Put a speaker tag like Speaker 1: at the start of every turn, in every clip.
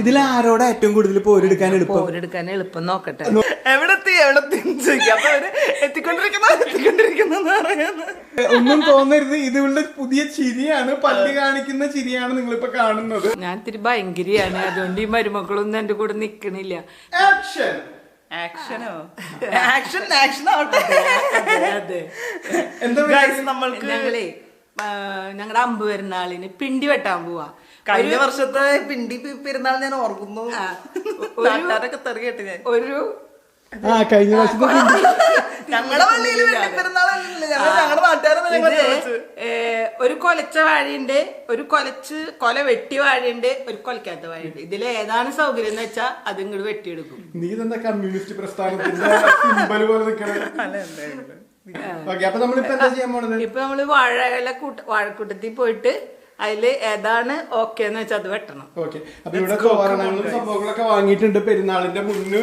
Speaker 1: ഇതിൽ ആരോടെ ഏറ്റവും കൂടുതൽ പോരെടുക്കാൻ
Speaker 2: എളുപ്പം നോക്കട്ടെ.
Speaker 1: ഒന്നും തോന്നരുത്, ഇതിവിടെ പുതിയ ചിരിയാണ്, പല്ല് കാണിക്കുന്ന ചിരിയാണ് നിങ്ങളിപ്പോ കാണുന്നത്.
Speaker 2: ഞാൻ ഇത്തിരി ഭയങ്കരിയാണ്, അതുകൊണ്ട് ഈ മരുമക്കളൊന്നും എന്റെ കൂടെ നിക്കണില്ല.
Speaker 1: ആക്ഷൻ
Speaker 2: ഞങ്ങളുടെ അമ്പ് പെരുന്നാളിന് പിണ്ടി വെട്ടാൻ പോവാ.
Speaker 3: കഴിഞ്ഞ വർഷത്തെ പിണ്ടി പെരുന്നാൾ ഞാൻ ഓർക്കുന്നു. തെറികെട്ട് ഞാൻ
Speaker 1: കഴിഞ്ഞ വർഷത്തെ
Speaker 3: ഞങ്ങളുടെ പള്ളിയിൽ ഞങ്ങളുടെ നാട്ടുകാരെ
Speaker 2: ഒരു കൊലച്ച വാഴയുണ്ട്, ഒരു കൊല വെട്ടി വാഴയുണ്ട്, ഒരു കൊലക്കാത്ത വാഴയുണ്ട്. ഇതിൽ ഏതാണ് സൗകര്യം എന്ന് വെച്ചാ അത് ഇങ്ങോട്ട് വെട്ടിയെടുക്കും.
Speaker 1: നീ തന്നെ കമ്മ്യൂണിസ്റ്റ് പ്രസ്ഥാനത്തിന്റെ സിംബൽ പോലെ
Speaker 2: ഇപ്പൊ നമ്മള് വാഴക്കൂട്ടത്തിൽ പോയിട്ട് അതില് ഏതാണ് ഓക്കെ എന്ന് വെച്ചാൽ അത് വെട്ടണം.
Speaker 1: ഓക്കെ, അപ്പൊ ഇവിടെ തോരണങ്ങളും സംഭവങ്ങളൊക്കെ വാങ്ങിയിട്ടുണ്ട്. പെരുന്നാളിന്റെ മുന്ന്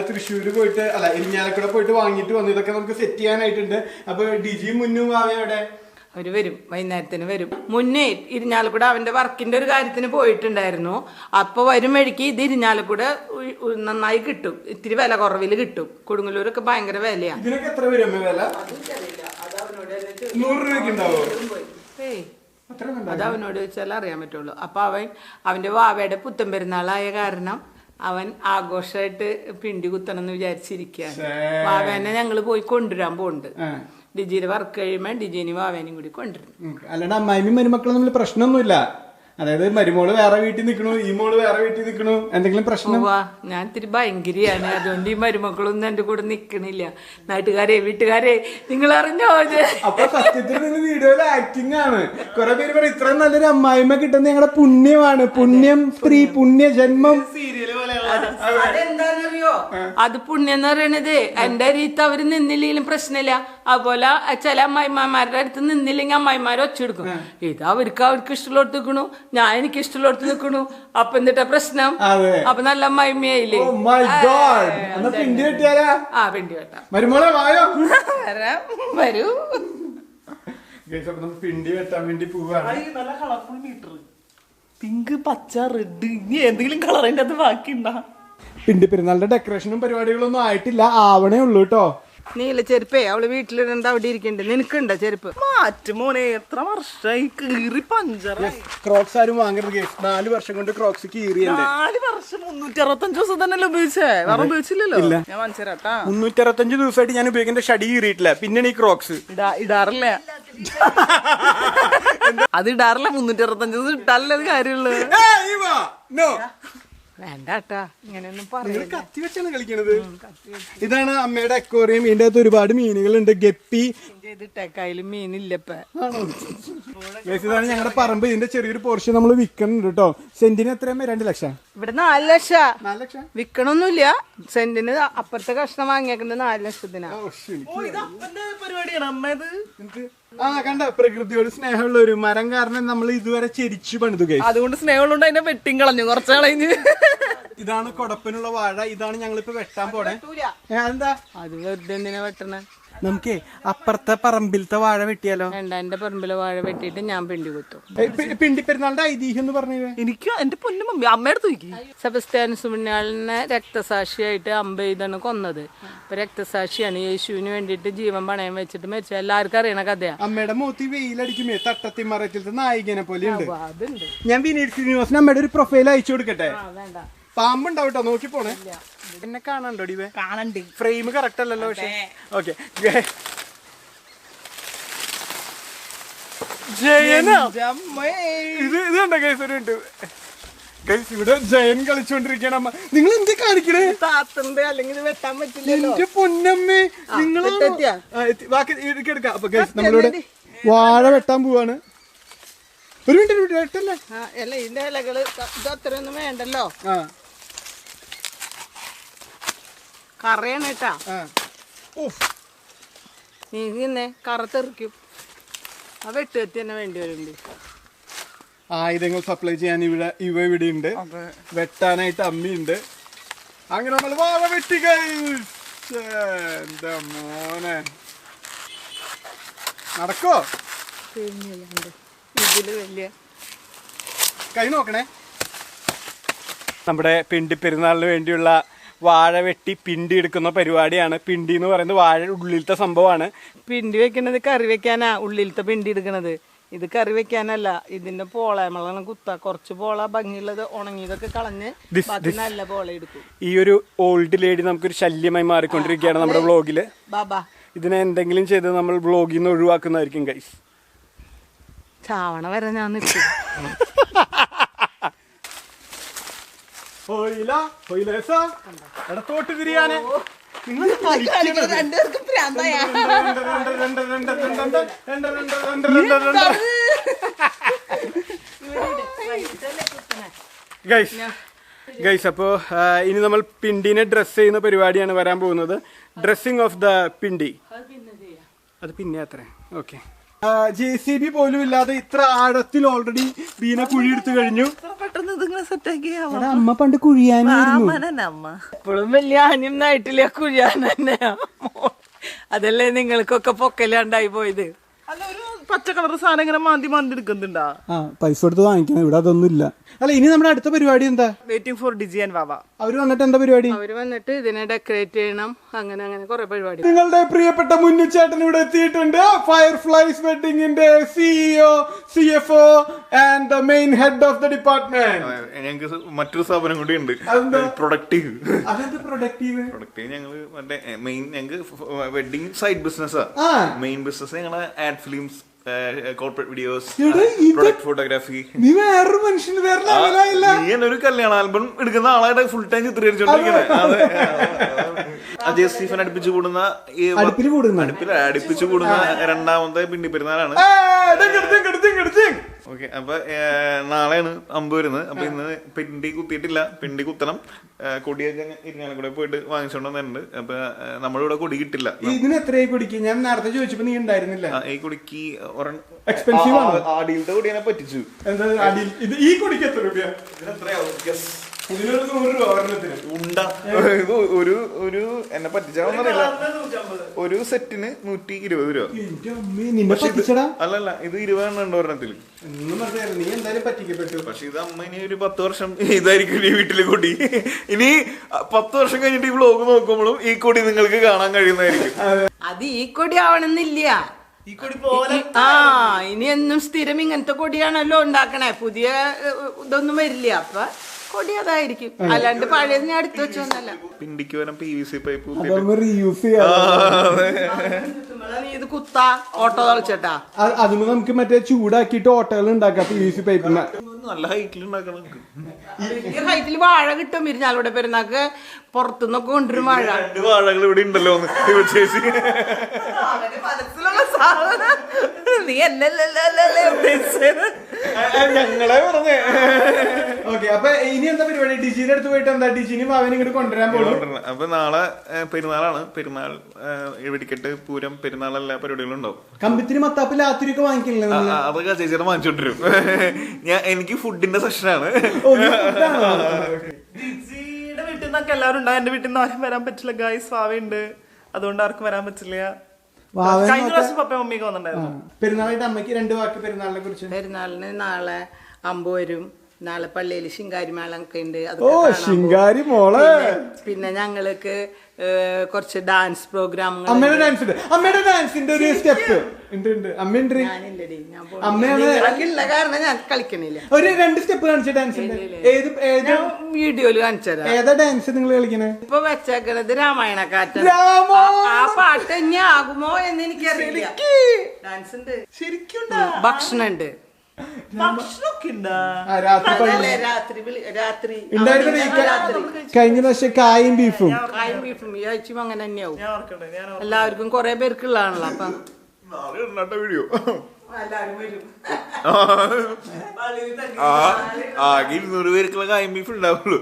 Speaker 1: തൃശ്ശൂര് പോയിട്ട് ഇരിഞ്ഞാലക്കുട പോയിട്ട് വാങ്ങിയിട്ട് വന്നു. ഇതൊക്കെ നമുക്ക് സെറ്റ് ചെയ്യാനായിട്ടുണ്ട്. അപ്പൊ ഡിജി മുന്നും അവിടെ
Speaker 2: അവര് വരും, വൈകുന്നേരത്തിന് വരും. മുന്നേ ഇരിഞ്ഞാലക്കുട അവന്റെ വർക്കിന്റെ ഒരു കാര്യത്തിന് പോയിട്ടുണ്ടായിരുന്നു. അപ്പൊ വരും വഴിക്ക് ഇത് ഇരിഞ്ഞാലക്കുട നന്നായി കിട്ടും, ഇത്തിരി വില കുറവില് കിട്ടും. കൊടുങ്ങല്ലൂരൊക്കെ ഭയങ്കര വിലയാ.
Speaker 1: ഇതിനൊക്കെ എത്ര വരും വില? 100 രൂപയ്ക്ക് ഉണ്ടാവോ?
Speaker 2: അത് അവനോട് ചോദിച്ചാൽ അറിയാൻ പറ്റുള്ളൂ. അപ്പൊ അവന്റെ വാവയുടെ പുത്തൻ പെരുന്നാളായ കാരണം അവൻ ആഘോഷമായിട്ട് പിണ്ടി കുത്തണം എന്ന് വിചാരിച്ചിരിക്കുകയാണ്. വാവേനെ ഞങ്ങള് പോയി കൊണ്ടുവരാൻ പോകുന്നുണ്ട്. ഡിജിയുടെ വർക്ക് കഴിയുമ്പോ ഡിജിനി വാവേനും കൂടി കൊണ്ടുവരും.
Speaker 1: അല്ലാണ്ട് അമ്മായിയും മരുമക്കളും തമ്മിൽ പ്രശ്നമൊന്നുമില്ല. അതായത് മരുമോള് വേറെ വീട്ടിൽ നിൽക്കണു, ഈ മോള് വേറെ വീട്ടിൽ നിൽക്കണു, എന്തെങ്കിലും പ്രശ്നം?
Speaker 2: ഞാൻ ഇത്തിരി ഭയങ്കരിയാണ്, അതുകൊണ്ട് ഈ മരുമക്കളൊന്നും എന്റെ കൂടെ നിക്കണില്ല. വീട്ടുകാരെ നിങ്ങൾ അറിഞ്ഞോ?
Speaker 1: അപ്പൊ സത്യത്തിൽ നിങ്ങൾ വീഡിയോയിൽ ആക്ടിങ് ആണ്. കുറെ പേര് പറയും ഇത്രയും നല്ലൊരു അമ്മായിമ്മ കിട്ടുന്ന ഞങ്ങളുടെ പുണ്യമാണ്, പുണ്യം സ്ത്രീ പുണ്യ ജന്മം.
Speaker 2: അതെന്താന്നറിയോ, അത് പുണ്യം എന്ന് പറയണത് എന്റെ അരിയത്ത് അവര് നിന്നില്ലെങ്കിലും പ്രശ്നമില്ല. അതുപോലെ ചില അമ്മായിമാരുടെ അടുത്ത് നിന്നില്ലെങ്കിൽ അമ്മായിമാരെ ഒച്ചെടുക്കും. ഇത് അവർക്ക് ഇഷ്ടമുള്ളടത്ത് നിൽക്കണു, ഞാൻ എനിക്ക് ഇഷ്ടമുള്ളടത്ത് നിൽക്കണു. അപ്പൊ എന്നിട്ടാ പ്രശ്നം? അപ്പൊ നല്ല അമ്മായിമ്മയായില്ലേ?
Speaker 1: പിണ്ടി വെട്ടിയാലാ?
Speaker 2: പിണ്ടി വെട്ടാം.
Speaker 1: മരുമോളെ വായോ,
Speaker 2: വരൂ.
Speaker 1: പിണ്ടി വെട്ടാൻ വേണ്ടി പോവാണ്.
Speaker 3: നല്ല കളർഫുൾ മീറ്റർ, പിങ്ക്, പച്ച, റെഡ്, ഇനി എന്തെങ്കിലും കളർ അതിന്റെ അത് ബാക്കിണ്ടാ?
Speaker 1: പിണ്ടി പെരുന്നാളിന്റെ ഡെക്കറേഷനും പരിപാടികളൊന്നും ആയിട്ടില്ല, ആവണേ ഉള്ളൂ കേട്ടോ.
Speaker 2: നീല ചെരുപ്പേ അവള് വീട്ടിലിടണ്ട, അവിടെ ഇരിക്കണ്ട്. നിനക്കുണ്ടോ ചെരുപ്പ്?
Speaker 3: മാറ്റുമോനെ, എത്ര വർഷമായി കീറി പഞ്ചറായി.
Speaker 1: ക്രോക്സ് ആരും വാങ്ങരുത്. 4 വർഷം കൊണ്ട് ക്രോക്സ് കീറിയുണ്ട്.
Speaker 3: 4 വർഷം 365 ദിവസം തന്നെ ഉപയോഗിച്ചേ, വേറെ ഉപയോഗിച്ചില്ലല്ലോ. ഞാൻ മനസ്സിലാട്ടാ,
Speaker 1: 365 ദിവസമായിട്ട് ഞാൻ ഉപയോഗിക്കുന്ന ഷടി കീറിയിട്ടില്ല. പിന്നെയാണ് ഈ ക്രോക്സ്
Speaker 3: ഇടാറില്ല. അത് ഇടാറില്ല, 365 ദിവസം ഇട്ടാലേ അത് കാര്യമുള്ളൂ.
Speaker 2: വേണ്ടാട്ടാ, ഇങ്ങനെയൊന്നും പറയും.
Speaker 1: കത്തി വെച്ചാണ് കളിക്കണത്. ഇതാണ് അമ്മയുടെ അക്വേറിയം. ഇതിന്റെ അകത്ത് ഒരുപാട് മീനുകളുണ്ട്. ഗപ്പി
Speaker 2: ഇതിട്ടേക്കായാലും മീനില്ലപ്പ.
Speaker 1: ഇതാണ് ഞങ്ങളുടെ പറമ്പ്. ഇതിന്റെ ചെറിയൊരു പോർഷൻ നമ്മൾ വിൽക്കുന്നുണ്ട് കേട്ടോ. സെന്റിന് എത്രയാ? 2 ലക്ഷം.
Speaker 2: ഇവിടെ 4 ലക്ഷം.
Speaker 1: 4 ലക്ഷം
Speaker 2: വിൽക്കണൊന്നുമില്ല. സെന്റിന് അപ്പുറത്തെ കഷ്ണം വാങ്ങിയേക്കുന്നത് 4 ലക്ഷത്തിനാ.
Speaker 3: പരിപാടിയാണ് അമ്മയത്.
Speaker 1: കണ്ട, പ്രകൃതിയോട് സ്നേഹമുള്ള ഒരു മരം കാരണം നമ്മൾ ഇതുവരെ ചെരിച്ചു പണിതു.
Speaker 3: അതുകൊണ്ട് സ്നേഹമുള്ളതുകൊണ്ട് അതിനെ വെട്ടിയും കളഞ്ഞു കുറച്ച് കളഞ്ഞ്.
Speaker 1: ഇതാണ് കൊടപ്പനുള്ള വാഴ. ഇതാണ് ഞങ്ങളിപ്പോ വെട്ടാൻ പോണേ. എന്താ
Speaker 2: അത് വെറുതെ എന്തിനാ വെട്ടണേ?
Speaker 1: നമുക്ക് അപ്പുറത്തെ പറമ്പിലത്തെ വാഴ വെട്ടിയാലോ?
Speaker 2: എന്റെ പറമ്പിലെ വാഴ വെട്ടിയിട്ട് ഞാൻ പിണ്ടി കുത്തും.
Speaker 1: പിണ്ടി പെരുന്നാളിന്റെ ഐതിഹ്യം എന്ന് പറഞ്ഞു.
Speaker 3: എനിക്ക് എന്റെ പൊന്നു മമ്മി അമ്മയുടെ തൂക്കി.
Speaker 2: സെബസ്ത്യാനോസ് പുണ്യാളനെ രക്തസാക്ഷിയായിട്ട് അമ്പ് ചെയ്താണ് കൊന്നത്. അപ്പൊ രക്തസാക്ഷിയാണ്. യേശുവിന് വേണ്ടിയിട്ട് ജീവൻ പണയം വെച്ചിട്ട് മരിച്ച എല്ലാവർക്കും അറിയണ കഥയാ.
Speaker 1: അമ്മയുടെ മൂത്തി വെയിലടിക്കുമേ തട്ടത്തി മറച്ചിലത്തെ നായികനെ പോലെ ഉണ്ട്. ഞാൻ വിനീത് ശ്രീനിവാസൻ അമ്മയുടെ ഒരു പ്രൊഫൈൽ അയച്ചു കൊടുക്കട്ടെ?
Speaker 2: വേണ്ട,
Speaker 1: പാമ്പുണ്ടാവട്ടോ, നോക്കി പോണേ. എന്നെ കാണണ്ടോ?
Speaker 3: കാണണ്ട്.
Speaker 1: ഫ്രെയിം കറക്റ്റ് അല്ലല്ലോ. പക്ഷെ ഓക്കെ. ഇത് കണ്ട കേസ് ഒരു ഉണ്ട്. ഇവിടെ ജയൻ കളിച്ചോണ്ടിരിക്കണ അമ്മ. നിങ്ങൾ എന്ത് കാണിക്കണേ?
Speaker 2: താത്തന്റെ അല്ലെങ്കിൽ വെട്ടാൻ പറ്റില്ല.
Speaker 1: എന്റെ പൊന്നമ്മേ, നിങ്ങൾ ബാക്കി എടുക്കാം. അപ്പൊ നമ്മളിവിടെ വാഴ വെട്ടാൻ പോവാണ്. ഒരു മിനിറ്റ് വെട്ടല്ലേ?
Speaker 2: അല്ല, ഇതിന്റെ ഇലകള് ഇത് അത്രയൊന്നും വേണ്ടല്ലോ. കറയാണ് കേട്ടാ. നീ തന്നെ കറ തെറിക്കും. ആ വെട്ടുകത്തി തന്നെ വേണ്ടി വരും.
Speaker 1: ആയുധങ്ങൾ സപ്ലൈ ചെയ്യാൻ ഇവിടെ ഉണ്ട്. വെട്ടാനായിട്ട് അമ്മിയുണ്ട്. അങ്ങനെ നമ്മൾ വാഴ വെട്ടി. എന്താ മോനെ, നടക്കോ?
Speaker 2: ഇതില് വലിയ
Speaker 1: കൈ നോക്കണേ. നമ്മുടെ പിണ്ടി പെരുന്നാളിന് വേണ്ടിയുള്ള വാഴ വെട്ടി പിണ്ടി എടുക്കുന്ന പരിപാടിയാണ്. പിണ്ടി എന്ന് പറയുന്നത് വാഴ ഉള്ളിലത്തെ സംഭവമാണ്.
Speaker 2: പിണ്ടി വെക്കണത് കറി വെക്കാനാ ഉള്ളിലത്തെ പിണ്ടി എടുക്കണത്. ഇത് കറി വെക്കാനല്ല. ഇതിന്റെ പോള നമ്മളാണ് കുത്ത. കുറച്ച് പോള ഭംഗിയുള്ളത് ഉണങ്ങിയതൊക്കെ കളഞ്ഞ് നല്ല പോള എടുക്കും.
Speaker 1: ഈ ഒരു ഓൾഡ് ലേഡി നമുക്കൊരു ശല്യമായി മാറിക്കൊണ്ടിരിക്കുകയാണ് നമ്മുടെ വ്ളോഗില്.
Speaker 2: ബാബാ
Speaker 1: ഇതിനെ എന്തെങ്കിലും ചെയ്ത് നമ്മൾ വ്ളോഗിൽ നിന്ന് ഒഴിവാക്കുന്നതായിരിക്കും ഗൈസ്.
Speaker 2: ചാവണ വരെ ഞാൻ നിൽക്കും.
Speaker 1: തോട്ട് തിരിയാനെ ഗൈസ് അപ്പോ ഇനി നമ്മൾ പിണ്ടിനെ ഡ്രസ് ചെയ്യുന്ന പരിപാടിയാണ് വരാൻ പോകുന്നത്. ഡ്രസ്സിംഗ് ഓഫ് ദ പിണ്ടി. അത് പിന്നെ അത്ര ഓക്കെ. JCB പോലും ഇല്ലാതെ ഇത്ര ആഴത്തിൽ ഓൾറെഡി ബീനെ കുഴിയെടുത്തു കഴിഞ്ഞു. അമ്മ പണ്ട് കുഴിയാനായിരുന്നു.
Speaker 2: എപ്പോഴും വലിയ ആനിയൊന്നായിട്ടില്ല, കുഴിയാൻ തന്നെയാ. അതല്ലേ നിങ്ങൾക്കൊക്കെ പൊക്കലാണ്ടായി പോയത്.
Speaker 3: അല്ല, ഒരു പച്ച കളർ സാധനം ഇങ്ങനെ മാന്തി എടുക്കുന്നുണ്ടാ?
Speaker 1: പൈസ കൊടുത്ത് വാങ്ങിക്കണം. ഇവിടെ അതൊന്നും ഇല്ല. അല്ല, ഇനി നമ്മുടെ അടുത്ത പരിപാടി എന്താ?
Speaker 3: വെയിറ്റിംഗ് ഫോർ ഡിജി ആൻഡ് വാവ.
Speaker 1: അവര് വന്നിട്ട് എന്താ പരിപാടി?
Speaker 2: അവര് വന്നിട്ട് ഇതിനെ ഡെക്കറേറ്റ് ചെയ്യണം. അങ്ങനെ കുറെ പരിപാടി.
Speaker 1: നിങ്ങളുടെ പ്രിയപ്പെട്ട മുന്നുചേട്ടൻ ഇവിടെ എത്തിയിട്ടുണ്ട്. ഫയർഫ്ലൈസ് വെഡിങ്ങിന്റെ CEO, CFO and the main head of the department.
Speaker 4: ഞങ്ങൾക്ക് മറ്റൊരു സ്ഥാപനം കൂടി ഉണ്ട്, പ്രൊഡക്റ്റീവ്. ഞങ്ങള് മറ്റേ മെയിൻ ഞങ്ങൾക്ക് വെഡിങ് സൈഡ് ബിസിനസ്സാ. മെയിൻ ബിസിനസ് ഞങ്ങളെ add films, corporate videos, product photography.
Speaker 1: നീ വേറൊരു മനുഷ്യന്
Speaker 4: നീ ഒരു കല്യാണ ആൽബം എടുക്കുന്ന ആളായിട്ട് ഫുൾ ടൈം ചിത്രീകരിച്ചോണ്ടിരിക്കണേ. അജയ് സ്റ്റീഫൻ അടുപ്പിച്ചു കൂടുന്ന രണ്ടാമത്തെ പിണ്ടി പെരുന്നാളാണ്. ഓക്കെ, അപ്പൊ നാളെയാണ് അമ്പ് വരുന്നത്. അപ്പൊ ഇന്ന് പിണ്ടി കുത്തിയിട്ടില്ല, പിണ്ടി കുത്തണം. കൊടിയൊക്കെ ഇരിഞ്ഞാലക്കൂടെ പോയിട്ട് വാങ്ങിച്ചോണ്ട് വന്നിട്ടുണ്ട്. അപ്പൊ നമ്മുടെ ഇവിടെ കൊടി കിട്ടില്ല.
Speaker 1: ഇതിന് എത്രയായി കൊടിക്ക്? ഞാൻ നേരത്തെ ചോദിച്ചപ്പോ നീ ഉണ്ടായിരുന്നില്ല.
Speaker 4: ഈ കൊടിക്ക്
Speaker 1: എക്സ്പെൻസീവ് ആണ്.
Speaker 4: ആടിയിലത്തെ കൊടിയെ പറ്റിച്ചു.
Speaker 1: ഈ കൊടിക്ക് എത്ര രൂപ?
Speaker 4: ഉണ്ട ഒരു എന്നെ പറ്റിച്ചാണെന്നറിയില്ല. ഒരു സെറ്റിന് 120 രൂപ. അല്ലല്ല, ഇത് 20 എണ്ണം ഉണ്ട് ഒരെണ്ണത്തില്.
Speaker 1: നീ എന്തായാലും പറ്റിക്കപ്പെട്ടു.
Speaker 4: പക്ഷെ ഇത് അമ്മ ഇനി ഒരു 10 വർഷം ഇതായിരിക്കും ഈ വീട്ടിലെ കൊടി. ഇനി 10 വർഷം കഴിഞ്ഞിട്ട് ഈ വ്ലോഗ് നോക്കുമ്പോഴും ഈ കൊടി നിങ്ങൾക്ക് കാണാൻ കഴിയുന്നതായിരിക്കും.
Speaker 2: അത് ഈ കൊടി ആവണമെന്നില്ല.
Speaker 3: ഈ കൊടി പോലെ
Speaker 2: ഇനി എന്നും സ്ഥിരം ഇങ്ങനത്തെ കൊടിയാണല്ലോ ഉണ്ടാക്കണേ. പുതിയ ഇതൊന്നും വരില്ല. അപ്പൊ കൊടി അതായിരിക്കും. അല്ലാണ്ട് പഴയത് ഞാൻ എടുത്തു വെച്ചൊന്നല്ല.
Speaker 4: പിണ്ടിക്ക് വരാൻ PVC പൈപ്പ്
Speaker 2: ഇത് കുത്താ ഓട്ടോ തളിച്ചേട്ടാ.
Speaker 1: അതിന് നമുക്ക് മറ്റേ ചൂടാക്കിയിട്ട് ഓട്ടോകൾ ഉണ്ടാക്കാം. PVC പൈപ്പിന്
Speaker 4: നല്ല ഹൈറ്റിൽ ഉണ്ടാക്കണം.
Speaker 2: വലിയ ഹൈറ്റിൽ വാഴ കിട്ടും. ഇരുന്നാലൂടെ പെരുന്നാക്ക് പുറത്തുനിന്നൊക്കെ കൊണ്ടുവരും വാഴ.
Speaker 4: 2 വാഴകൾ ഇവിടെ ഉണ്ടല്ലോ.
Speaker 2: മനസ്സിലുള്ള സാധനം നീ
Speaker 4: ഞങ്ങളെ പറഞ്ഞേ.
Speaker 1: ഓക്കെ, അപ്പൊ ഇനി എന്താ പരിപാടി? ഡിജിന്റെ അടുത്ത് പോയിട്ട് എന്താ ഡിജിനും അവനും ഇങ്ങോട്ട് കൊണ്ടുവരാൻ പോകും.
Speaker 4: അപ്പൊ നാളെ പെരുന്നാളാണ്. പെരുന്നാൾ, വെടിക്കെട്ട്, പൂരം, പെരുന്നാൾ എല്ലാ പരിപാടികളും ഉണ്ടാവും.
Speaker 1: കമ്പിത്തിന് മത്താപ്പ് ലാത്തിരിയൊക്കെ വാങ്ങിക്കില്ല?
Speaker 4: അതൊക്കെ ചേച്ചിയുടെ വാങ്ങിച്ചോണ്ടിരും. എനിക്ക് ഫുഡിന്റെ സെഷനാണ്.
Speaker 3: ഡിജിയുടെ വീട്ടിൽ നിന്നൊക്കെ എല്ലാവരും ഉണ്ടാവും. എന്റെ വീട്ടിൽ നിന്ന് ആരും വരാൻ പറ്റില്ല. ഗൈസ്, വാവയുണ്ട്, അതുകൊണ്ട് ആർക്കും വരാൻ പറ്റില്ല. കഴിഞ്ഞ പ്രാവശ്യം പപ്പ മമ്മിയൊക്കെ വന്നിട്ടുണ്ടായിരുന്നു.
Speaker 1: പെരുന്നാളായിട്ട് അമ്മയ്ക്ക് 2 വാക്ക് പെരുന്നാളിനെ കുറിച്ച്.
Speaker 2: പെരുന്നാളിന് നാളെ അമ്പ് വരും. നാളെ പള്ളിയിൽ ശിങ്കാരി മേളൊക്കെ ഉണ്ട്.
Speaker 1: ശിങ്കാരി മോളെ.
Speaker 2: പിന്നെ ഞങ്ങൾക്ക് കുറച്ച് ഡാൻസ് പ്രോഗ്രാമുകൾ.
Speaker 1: അമ്മയുടെ ഡാൻസ് ഉണ്ട്. അമ്മയുടെ ഡാൻസിന്റെ ഒരു സ്റ്റെപ്പ് അമ്മയുണ്ട്.
Speaker 2: ഞാനില്ലടില്ല, കാരണം ഞാൻ കളിക്കണില്ല.
Speaker 1: ഒരു 2 സ്റ്റെപ്പ് കാണിച്ച ഡാൻസ്
Speaker 2: വീഡിയോയില് കാണിച്ചതാ.
Speaker 1: ഏതാ ഡാൻസ് നിങ്ങൾ കളിക്കണേ?
Speaker 2: ഇപ്പൊ വെച്ചേക്കണത് രാമായണക്കാറ്റ്. ആ പാട്ട് ഇനി ആകുമോ എന്ന് എനിക്കറിയില്ല. ഡാൻസ് ഉണ്ട്,
Speaker 3: ശരിക്കും
Speaker 2: ഭക്ഷണം ഉണ്ട്,
Speaker 1: കഴിഞ്ഞ പ്രാവശ്യം കായും ബീഫും
Speaker 2: ഈ ആഴ്ചയും അങ്ങനെ തന്നെയാവും. എല്ലാവർക്കും കുറെ പേർക്കുള്ളതാണല്ലോ. അപ്പൊ
Speaker 4: വീഡിയോ ആകെ 200 പേർക്കുള്ള കായം ബീഫ് ഉണ്ടാവുള്ളൂ.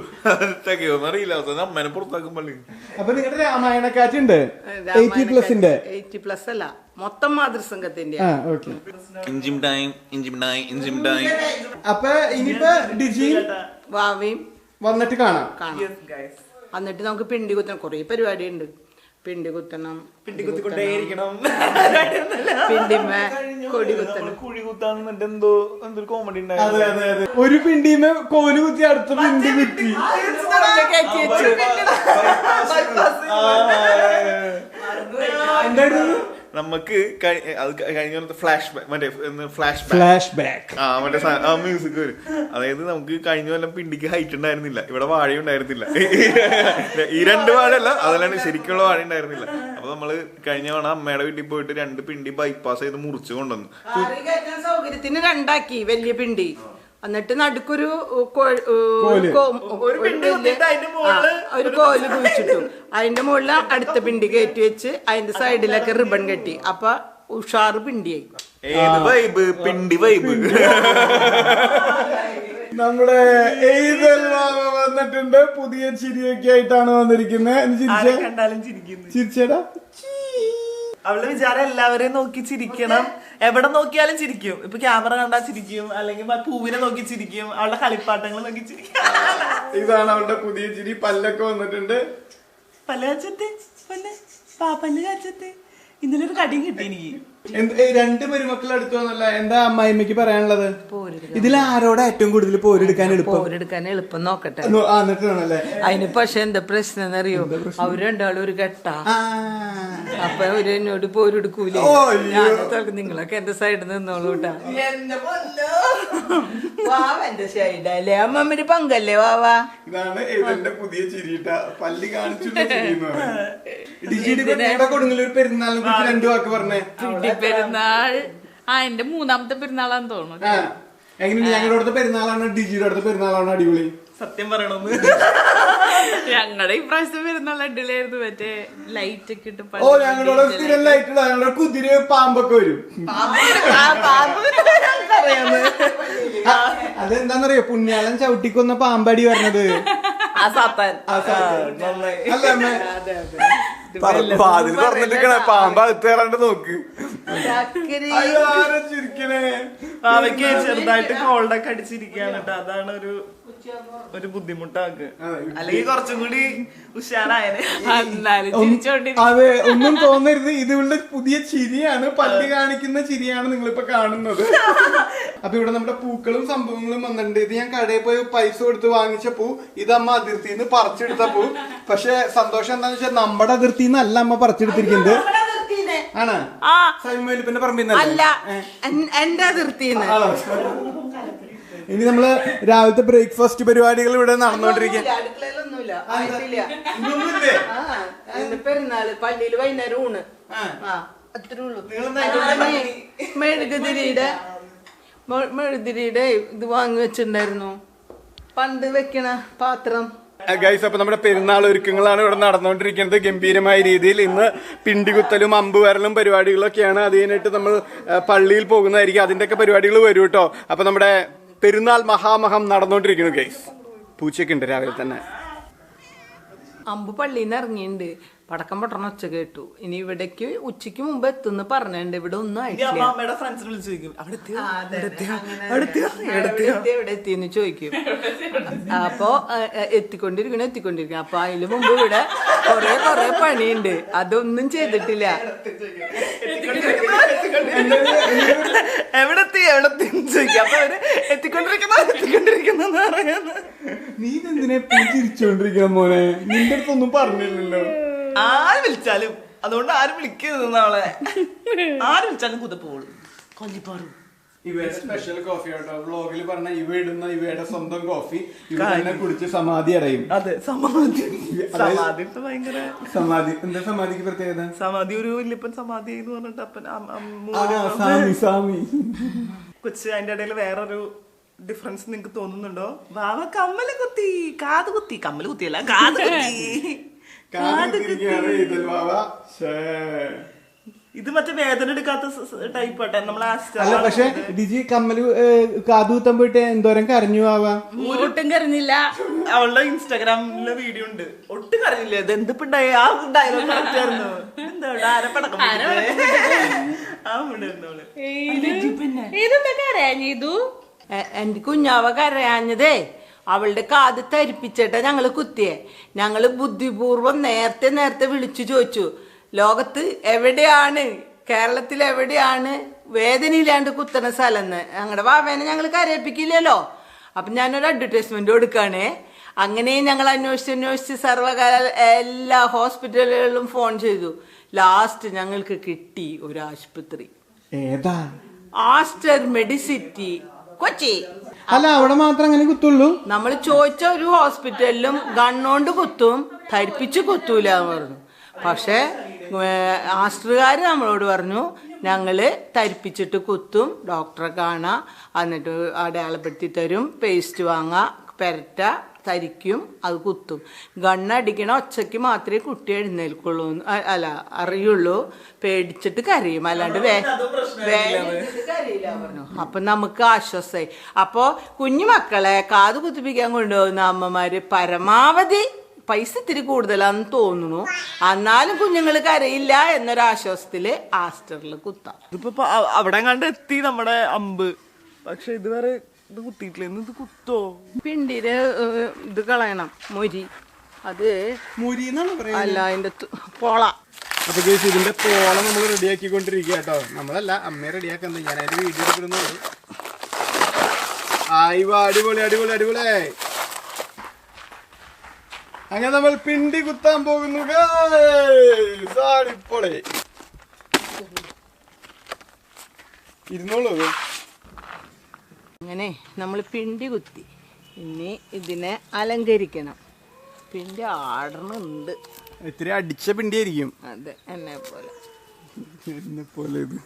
Speaker 4: അറിയില്ല, അമ്മേനെ പുറത്താക്കും പള്ളി.
Speaker 1: അപ്പൊ നിങ്ങളുടെ രാമായണക്കാറ്റുണ്ട്
Speaker 2: 80+ അല്ല, മൊത്തം മാതൃസംഘത്തിന്റെ.
Speaker 1: അപ്പൊ ഇനിയിപ്പോ ഡിജിയും
Speaker 2: വാവയും
Speaker 1: വന്നിട്ട് കാണാം.
Speaker 2: എന്നിട്ട് നമുക്ക് പിണ്ടി കുത്തണം. കുറെ പരിപാടി ഉണ്ട്. പിണ്ടി കുത്തണം,
Speaker 3: പിണ്ടി കുത്തിക്കൊണ്ടേയിരിക്കണം,
Speaker 2: പിണ്ടിമേ കൊടി കുത്തണം.
Speaker 4: കുഴി കുത്താന്ന് എന്നിട്ട് എന്തൊരു കോമഡി ഉണ്ടായിരുന്നു.
Speaker 1: ഒരു പിണ്ടിമേ കോല് കുത്തി അടുത്ത പിണ്ടി കുത്തി. എന്തായിരുന്നു
Speaker 4: നമുക്ക് അത് കഴിഞ്ഞ ഫ്ലാഷ്
Speaker 1: ബാക്ക്
Speaker 4: മറ്റേ മ്യൂസിക് വരും. അതായത് നമുക്ക് കഴിഞ്ഞ കൊല്ലം പിണ്ടിക്ക് ഹൈറ്റ് ഉണ്ടായിരുന്നില്ല, ഇവിടെ വാഴ ഉണ്ടായിരുന്നില്ല. ഈ 2 വാഴയല്ല, അതല്ലാണ്ട് ശരിക്കുള്ള വാഴ ഉണ്ടായിരുന്നില്ല. അപ്പൊ നമ്മള് കഴിഞ്ഞ തവണ അമ്മയുടെ വീട്ടിൽ പോയിട്ട് 2 പിണ്ടി ബൈപ്പാസ് ചെയ്ത് മുറിച്ചു കൊണ്ടുവന്നു.
Speaker 2: സൗകര്യത്തിന് 2ആക്കി വലിയ പിണ്ടി. എന്നിട്ട് നടുക്കൊരു ഒരു കോല് കുഴിച്ചിട്ടു. അതിന്റെ മുകളിൽ അടുത്ത പിണ്ടി കയറ്റി വെച്ച് അതിന്റെ സൈഡിലൊക്കെ റിബൺ കെട്ടി. അപ്പൊ ഉഷാറ് പിണ്ടിയായി.
Speaker 4: ഏത് വൈബ്? പിണ്ടി വൈബ്.
Speaker 1: നമ്മുടെ എയ്തൽ മാമ വന്നിട്ടുണ്ട്. പുതിയ ചിരിയൊക്കെ ആയിട്ടാണ് വന്നിരിക്കുന്നത്.
Speaker 3: കണ്ടാലും ചിരിക്കുന്നു.
Speaker 1: ചിരിച്ചേടാ.
Speaker 3: അവളുടെ വിചാരം എല്ലാവരെയും നോക്കി ചിരിക്കണം, എവിടെ നോക്കിയാലും ചിരിക്കും. ഇപ്പൊ ക്യാമറ കണ്ടാൽ ചിരിക്കും, അല്ലെങ്കിൽ പൂവിനെ നോക്കി ചിരിക്കും, അവളുടെ കളിപ്പാട്ടങ്ങൾ നോക്കി ചിരിക്കും.
Speaker 1: ഇതാണ് അവളുടെ പുതിയ ചിരി. പല്ലൊക്കെ വന്നിട്ടുണ്ട്.
Speaker 3: പല്ല് കാച്ചത്തെ പല്ല് കാച്ചത്തെ. ഇന്നലെ ഒരു കടിയും കിട്ടി എനിക്ക്.
Speaker 1: 2 മരുമക്കൾ അടുത്ത് വന്നല്ല. എന്താ അമ്മായിമ്മക്ക് പറയാനുള്ളത്? ഇതിൽ ആരോടെ ഏറ്റവും കൂടുതൽ പോരെടുക്കാൻ
Speaker 2: എളുപ്പം നോക്കട്ടെ.
Speaker 1: എന്നിട്ടാണല്ലേ.
Speaker 2: അതിന് പക്ഷെ എന്താ പ്രശ്നം എന്നറിയോ? അവര് 2 ആളും ഒരു കെട്ടാ. അപ്പൊ അവര് എന്നോട് പോരെടുക്കൂലേ. നിങ്ങളൊക്കെ എന്റെ സൈഡിൽ നിന്നോളൂ കേട്ടാ. വാവന്റെ സൈഡല്ലേ, അമ്മമ്മര് പങ്കല്ലേ വാവാ.
Speaker 1: ഇതാണ് എന്റെ പുതിയ ചിരിട്ട. പല്ലി കാണിച്ചു കൊടുങ്ങല്ലൂർ പെരുന്നാളിനെ കുറിച്ച് 2 വാക്ക് പറഞ്ഞേ.
Speaker 5: പെരുന്നാൾ എന്റെ 3ാമത്തെ പെരുന്നാളാന്ന് തോന്നുന്നു.
Speaker 1: എങ്ങനെയാണ്? ഞങ്ങളുടെ അടുത്ത പെരുന്നാളാണ് ഡിജിയുടെ അടുത്ത പെരുന്നാളാണ് അടിപൊളി?
Speaker 3: സത്യം പറയണമെന്ന്
Speaker 5: ഞങ്ങളുടെ ഇപ്രാവശ്യത്തെ പെരുന്നാൾ അടിപൊളിയായിരുന്നു. മറ്റേ ലൈറ്റ് ഒക്കെ ഇട്ട്
Speaker 1: ഞങ്ങളുടെ സ്ഥിരം ലൈറ്റ് ഇടാ. ഞങ്ങളുടെ കുതിര പാമ്പൊക്കെ വരും. അതെന്താന്നറിയോ? പുണ്യാളൻ ചവിട്ടിക്കൊന്ന പാമ്പടി പറഞ്ഞത്. വാതിൽ പറഞ്ഞിട്ട് പാമ്പ് അകത്തേറാണ്ട് നോക്ക്. ചിരിക്കണേ.
Speaker 3: അവയ്ക്ക് ചെറുതായിട്ട് കോൾഡൊക്കെ അടിച്ചിരിക്കുകയാണ് കേട്ടോ. അതാണ് ഒരു ബുദ്ധിമുട്ടാക്ക്. അല്ലെങ്കിൽ കുറച്ചും കൂടി ഉഷാറായനെ.
Speaker 1: അതെ, ഒന്നും തോന്നരുത്. ഇതിവിടെ പുതിയ ചിരിയാണ്, പല്ല് കാണിക്കുന്ന ചിരിയാണ് നിങ്ങളിപ്പോ കാണുന്നത്. അപ്പൊ ഇവിടെ നമ്മുടെ പൂക്കളും സംഭവങ്ങളും വന്നിട്ടുണ്ട്. ഇത് ഞാൻ കടയിൽ പോയി പൈസ കൊടുത്ത് വാങ്ങിച്ച പൂ. ഇത് അമ്മ അതിർത്തിന്ന് പറിച്ചെടുത്ത പൂ. പക്ഷെ സന്തോഷം എന്താന്ന് വെച്ചാൽ നമ്മുടെ അതിർത്തിന്ന് അല്ല അമ്മ പറിച്ചെടുത്തിരിക്കുന്നത്. ആണ് സൈമോലിപ്പിന്റെ പറമ്പിന്നല്ല,
Speaker 2: എന്റെ അതിർത്തിന്ന്.
Speaker 1: ഇനി നമ്മള് രാവിലത്തെ ബ്രേക്ക്ഫാസ്റ്റ് പരിപാടികൾ ഇവിടെ നടന്നുകൊണ്ടിരിക്കുക.
Speaker 2: പെരുന്നാള് പള്ളിയില് വൈകുന്നേരം ഊണ്. അത്രേ ഉള്ളൂ. മെഴുതിരിയുടെ ഇത് വാങ്ങി വെച്ചിട്ടുണ്ടായിരുന്നു, പണ്ട് വെക്കണ പാത്രം.
Speaker 1: ഗൈസ്, അപ്പൊ നമ്മുടെ പെരുന്നാൾ ഒരുക്കങ്ങളാണ് ഇവിടെ നടന്നുകൊണ്ടിരിക്കുന്നത് ഗംഭീരമായ രീതിയിൽ. ഇന്ന് പിണ്ടികുത്തലും അമ്പുവരലും പരിപാടികളൊക്കെയാണ്. അത് കഴിഞ്ഞിട്ട് നമ്മൾ പള്ളിയിൽ പോകുന്നതായിരിക്കും. അതിന്റെയൊക്കെ പരിപാടികൾ വരും കേട്ടോ. അപ്പൊ നമ്മുടെ പെരുന്നാൾ മഹാമഹം നടന്നുകൊണ്ടിരിക്കുന്നു ഗൈസ്. പൂച്ചയൊക്കെ ഉണ്ട് രാവിലെ തന്നെ.
Speaker 2: അമ്പ് പള്ളിയിൽ നിന്ന് ഇറങ്ങിയിട്ടുണ്ട്. പടക്കം പൊട്ടണ ഒച്ച കേട്ടു. ഇനി ഇവിടേക്ക് ഉച്ചയ്ക്ക് മുമ്പ് എത്തുന്നു പറഞ്ഞിട്ടുണ്ട്. ഇവിടെ ഒന്നും ആയിട്ടില്ല.
Speaker 3: അമ്മയുടെ ഫ്രണ്ട്സിനെ വിളിച്ചു ചോദിക്കും,
Speaker 2: എവിടെ എത്തിയെന്ന് ചോദിക്കും. അപ്പൊ എത്തിക്കൊണ്ടിരിക്കണം. അപ്പൊ അതിന് മുമ്പ് ഇവിടെ കൊറേ പണിയുണ്ട്, അതൊന്നും ചെയ്തിട്ടില്ല.
Speaker 3: എവിടെ ചോദിക്കും. അപ്പൊ അവര് എത്തിക്കൊണ്ടിരിക്കുന്ന പറയുന്നത്.
Speaker 1: നീ എന്തിനാ ചിരിച്ചോണ്ടിരിക്കണം മോനെ? നിന്റെ അടുത്തൊന്നും പറഞ്ഞില്ലല്ലോ.
Speaker 3: ആര് വിളിച്ചാലും, അതുകൊണ്ട് ആരും വിളിക്കരുത് നാളെ. ആര് വിളിച്ചാലും കുതപ്പോളും കൊല്ലിപ്പാറും.
Speaker 1: ഇവയുടെ സ്പെഷ്യൽ കോഫി കേട്ടോ. വ്ളോഗിൽ പറഞ്ഞ ഇവ ഇടുന്ന ഇവയുടെ സ്വന്തം കോഫി ഇവ തന്നെ കുടിച്ച് സമാധി അടയും.
Speaker 3: അതെ, സമാധി ഭയങ്കര
Speaker 1: സമാധി. എന്താ സമാധിക്ക് പ്രത്യേകത?
Speaker 3: സമാധി ഒരു വല്യപ്പൻ സമാധി എന്ന് പറഞ്ഞിട്ട് അപ്പൻ
Speaker 1: സാമി
Speaker 3: കൊച്ച്. അതിന്റെ ഇടയിൽ വേറൊരു ഡിഫറൻസ് നിങ്ങക്ക് തോന്നുന്നുണ്ടോ? വാവ കമ്മല് കുത്തി, കാത് കുത്തി. കമ്മല് കുത്തിയല്ല, കാത് കുത്തി. ഇത് മറ്റേ വേദന എടുക്കാത്ത ടൈപ്പ് ആട്ടെ നമ്മളെ.
Speaker 1: അല്ല, പക്ഷെ ഡിജി കമ്മല് കാതുകുത്താൻ പോയിട്ട് എന്തോരം കരഞ്ഞു ആവാ?
Speaker 5: ഒട്ടും കരഞ്ഞില്ല.
Speaker 3: അവളുടെ ഇൻസ്റ്റാഗ്രാമിലെ വീഡിയോ ഉണ്ട്. ഒട്ടും കരഞ്ഞില്ല. ഇത് എന്തിപ്പുണ്ടായി? ആ ഡയലോഗ് കറക്റ്റായിരുന്നു. എന്താ ആരപ്പടക്കം
Speaker 5: ഇതെന്താ കരയാഞ്ഞു?
Speaker 2: എന്റെ കുഞ്ഞാവ കരയാഞ്ഞതേ അവളുടെ കാത് തരിപ്പിച്ചിട്ടാ ഞങ്ങള് കുത്തിയെ. ഞങ്ങള് ബുദ്ധിപൂർവ്വം നേരത്തെ വിളിച്ചു ചോദിച്ചു, ലോകത്ത് എവിടെയാണ്, കേരളത്തിൽ എവിടെയാണ് വേദനയില്ലാണ്ട് കുത്തണ സ്ഥലം എന്ന്. ഞങ്ങളുടെ വാവേനെ ഞങ്ങൾ കരയിപ്പിക്കില്ലല്ലോ. അപ്പം ഞാനൊരു അഡ്വർടൈസ്മെന്റ് കൊടുക്കുകയാണേ. അങ്ങനെ ഞങ്ങൾ അന്വേഷിച്ച് സർവകാല എല്ലാ ഹോസ്പിറ്റലുകളിലും ഫോൺ ചെയ്തു. ലാസ്റ്റ് ഞങ്ങൾക്ക് കിട്ടി ഒരു ആശുപത്രി.
Speaker 1: ഏതാ?
Speaker 2: Aster Medicity, Kochi.
Speaker 1: അല്ല, അവിടെ മാത്രം അങ്ങനെ കുത്തുള്ളൂ?
Speaker 2: നമ്മൾ ചോദിച്ച ഒരു ഹോസ്പിറ്റലിലും ഗണ്ണോണ്ട് കുത്തും, ധരിപ്പിച്ച് കുത്തൂല എന്ന് പറഞ്ഞു. പക്ഷെ ആസ്റ്ററുകാർ നമ്മളോട് പറഞ്ഞു, ഞങ്ങള് ധരിപ്പിച്ചിട്ട് കുത്തും, ഡോക്ടറെ കാണാം, എന്നിട്ട് അടയാളപ്പെടുത്തി തരും, പേസ്റ്റ് വാങ്ങാം, പെരട്ട തരിക്കും, അത് കുത്തും. ഗണ്ണടിക്കണ ഒച്ചയ്ക്ക് മാത്രമേ കുട്ടി എഴുന്നേൽക്കുള്ളൂ, അല്ല അറിയുള്ളൂ. പേടിച്ചിട്ട് കരയും, അല്ലാണ്ട് കരയില്ല പറഞ്ഞു. അപ്പൊ നമുക്ക് ആശ്വാസമായി. അപ്പോ കുഞ്ഞുമക്കളെ കാത് കുത്തിപ്പിക്കാൻ കൊണ്ടുപോകുന്ന അമ്മമാര് പരമാവധി പൈസ ഇത്തിരി കൂടുതലാന്ന് തോന്നുന്നു, എന്നാലും കുഞ്ഞുങ്ങൾ കരയില്ല എന്നൊരാശ്വാസത്തില് ആസ്റ്ററിൽ കുത്താം.
Speaker 3: ഇതിപ്പോ അവിടെ കണ്ട് എത്തി നമ്മുടെ അമ്പ്, പക്ഷെ ഇതുവരെ ഇത് കുത്തിയിട്ടില്ല. ഇത് കുത്തോ?
Speaker 2: പിണ്ടിര് ഇത് കളയണം, മൊരി. അത് അല്ല, അതിന്റെ പോള.
Speaker 1: അപ്പൊ ഗൈസ്, ഇതിന്റെ പോള നമ്മൾ റെഡിയാക്കിക്കൊണ്ടിരിക്കുക കേട്ടോ. നമ്മളല്ല, അമ്മയെ റെഡിയാക്കുന്നത്. ഞാൻ അതിന്റെ വീഡിയോ എടുക്കുന്നുള്ളൂ. അടിപൊളി അടിപൊളി അടിപൊളി. അങ്ങനെ നമ്മൾ പിണ്ടി കുത്താൻ പോകുന്നു. ഇരുന്നോളൂ.
Speaker 2: അങ്ങനെ നമ്മൾ പിണ്ടി കുത്തി. ഇനി ഇതിനെ അലങ്കരിക്കണം. പിണ്ടി ആടണുണ്ട്.
Speaker 1: ഇത്തിരി അടിച്ച പിണ്ടി ആയിരിക്കും.
Speaker 2: അതെ, എന്നെ പോലെ
Speaker 1: ഇത്